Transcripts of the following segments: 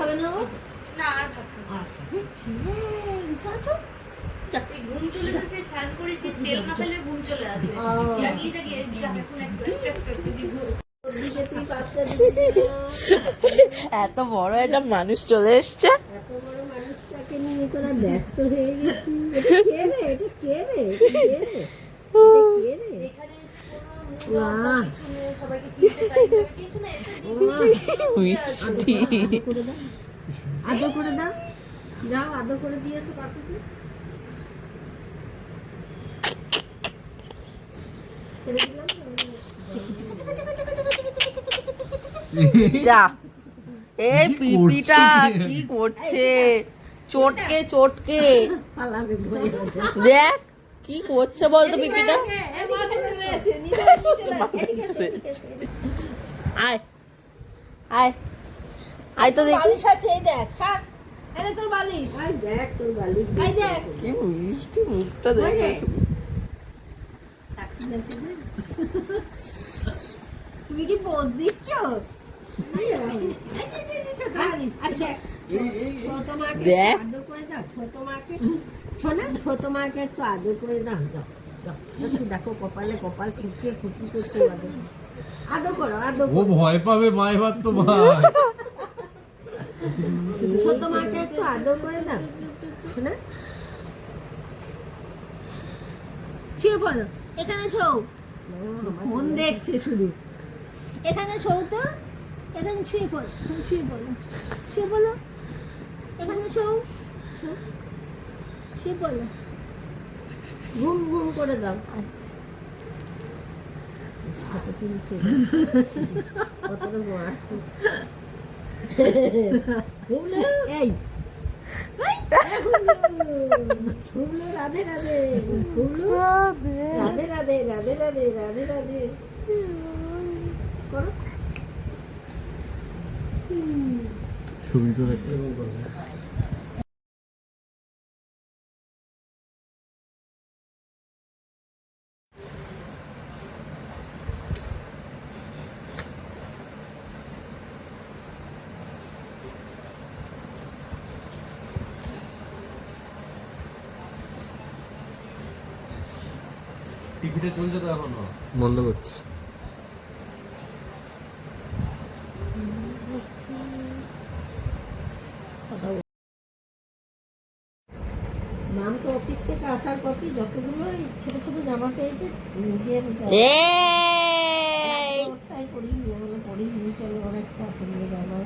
খাবে না ও? না আর ভাবছি আচ্ছা এই ঘুম চলে এসেছে, স্নান করেছি, তেল মাখালে ঘুম চলে আসে। জাগিয়ে জাগিয়ে এখন একটু ওদিকে তুই পাত্তা দিবি না। এত বড় একটা মানুষ চলে এসছে। এত বড় মানুষটাকে নিয়ে তোরা ব্যস্ত হয়ে গেছিস। এটা কে রে? এটা কে রে? এটা কে রে? এটা কে রে? এখানে এসে কোনো মুড অফ বা কিছু নেই, সবাইকে চিনতে টাইম লাগে কিছু না, এসে মিষ্টি। আদর করে দাও, যাও আদর করে দিয়েছো কাকুকে। ছেড়ে দিলাম। যা, এই পিপিটা কি করছে? চটকে চটকে পালাবে ভয়ে। দেখ কি করছে বলতো পিপিটা। আয় আয় আয় তো দেখি। বালিশ আছে, এই দেখ, ছাড়। এই তোর বালিশ। আই দেখ তোর বালিশ। এই দেখ। কি মিষ্টি মুখটা দেখ। তুমি কি পোজ দিচ্ছ? দেখ। আদর করে দাও ছোট মাকে। শোনা, ছোট মাকে একটু আদর করে দাও। একটু দেখো কপালে কপাল খুঁটিয়ে খুঁটি করতে আদর করো, আদর ও করো। ভয় পাবে মাই ভাত তো ভাই। ছোট মাকে একটু আদর করে দাও। শোনা, শুয়ে পড়ো। এখানে ছৌ। ফোন দেখছে শুধু। এখানে ছৌ তো। এখানে শুয়ে পড়ো, শুয়ে পড়ো, শুয়ে পড়ো। এখানে ছৌ, শুয়ে পড়ো। ঘুম ঘুম করে দাও। হাতে তুলছে কতটা মার করছে। হুবলু, এই হুবলু, রাধে রাধে। হুবলু, রাধে রাধে, রাধে রাধে, রাধে রাধে করো। ছবি তো দেখতে টিভিটা চলছে তো এখনো বন্ধ করছি। নাম তো অফিস থেকে আসার পথই যতগুলো এই ছোট ছোট জামা পেয়েছে দিয়ে এই ওটাই পরিনি, আমরা পরিনি। চলো অনেকটা পরিয়ে জামা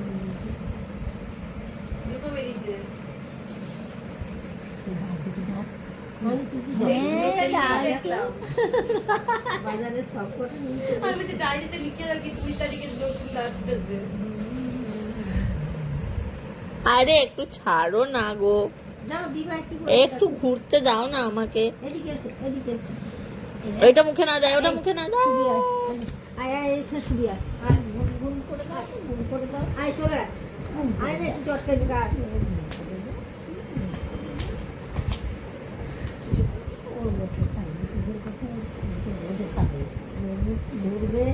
দুটো বেরিয়েছে। দেখলাম বাজারের সব কটা নিয়ে চলে আমি বলছি ডায়েরিতে লিখে রাখি 20 তারিখে নতুন আসতেছে। আরে একটু ছাড়ো না গো, যাও দিবা একটু একটু ঘুরতে দাও না আমাকে। এদিকে এসো, এদিকে এসো। ওইটা মুখে না দেয়, ওটা মুখে না দাও। শুবি আয়, আয় এখানে শুবি আয়। আয় ঘুম ঘুম করে দাও, ঘুম করে দাও। আয় চলে আয়, আয় না একটু চটকে দিবা। ওর মতো থাকবে, তোদের কথা বলছে খাবে, ঘুরবে,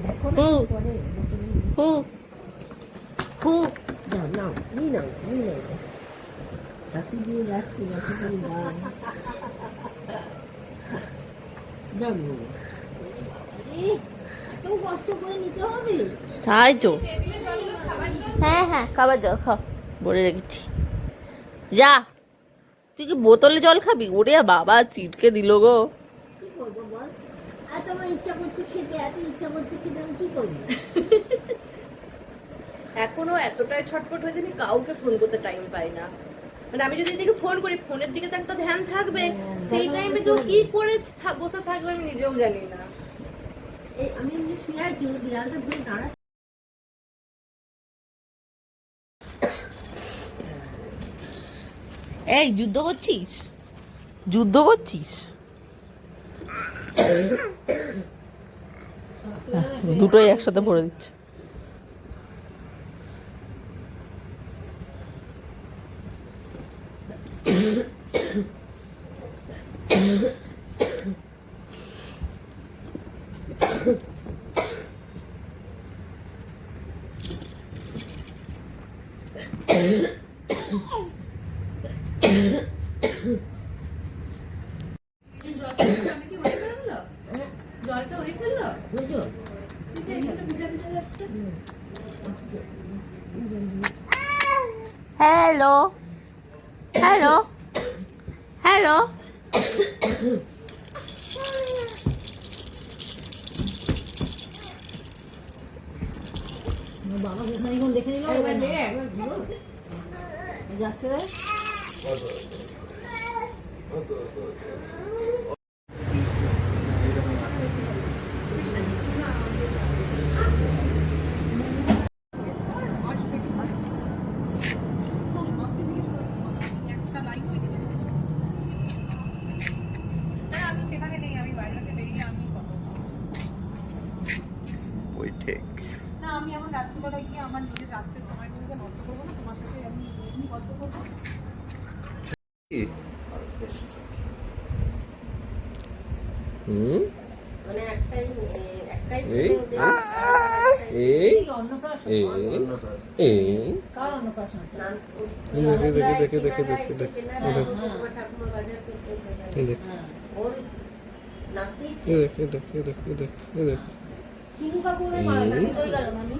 দেখো না হুম। পরে হু হু যাও নাও, নিয়ে নাও, নিয়ে নাও। হাসি দিয়ে যাচ্ছি, হাসি করে দাও। যাও নিয়ে নাও। এত কষ্ট করে নিতে হবে? তাই তো। হ্যাঁ হ্যাঁ, খাবার জল খাও, বলে রেখেছি। যা, তুই কি বোতলে জল খাবি? ওরে বাবা, চিটকে দিল গো। কি করবো বল? আর তোমার ইচ্ছা করছে খেতে, এত ইচ্ছা করছে খেতে, আমি কি করবো? এখনো এতটাই ছটফট হয়েছে, আমি কাউকে ফোন করতে টাইম পাই না। মানে আমি যদি এদিকে ফোন করি, ফোনের দিকে তো একটা ধ্যান থাকবে, সেই টাইমে তো কি করে বসে থাকবে আমি নিজেও জানি না। এই আমি এমনি শুয়ে আছি, ওর বিড়ালটা ধরে দাঁড়া। এই যুদ্ধ করছিস? যুদ্ধ করছিস? দুটোই একসাথে ভরে দিচ্ছে। জলটা ওই ফেললো বুঝছো? হ্যালো হ্যালো হ্যালো বাবা খানিক্ষণ দেখে নিল এবার যাচ্ছে রে। ওই ঠিক না আমি আমার রাত্রিবেলা গিয়ে আমার নিজের রাত্রের সময়টুকুকে নষ্ট করবো না, তোমার সাথে আমি এমনি গল্প করবো। হুম মানে একটাই এই এই অন্নপ্রাশন এই কার অন্নপ্রাশন? দেখে দেখে দেখে দেখে দেখে ঠাকুমা বাজার করতে এই দেখ ওর নাতি এই দেখ এই দেখ এই দেখ এই দেখ এই দেখ কিনু কাকু ওদের মারা গেছে, হয়ে গেল মানে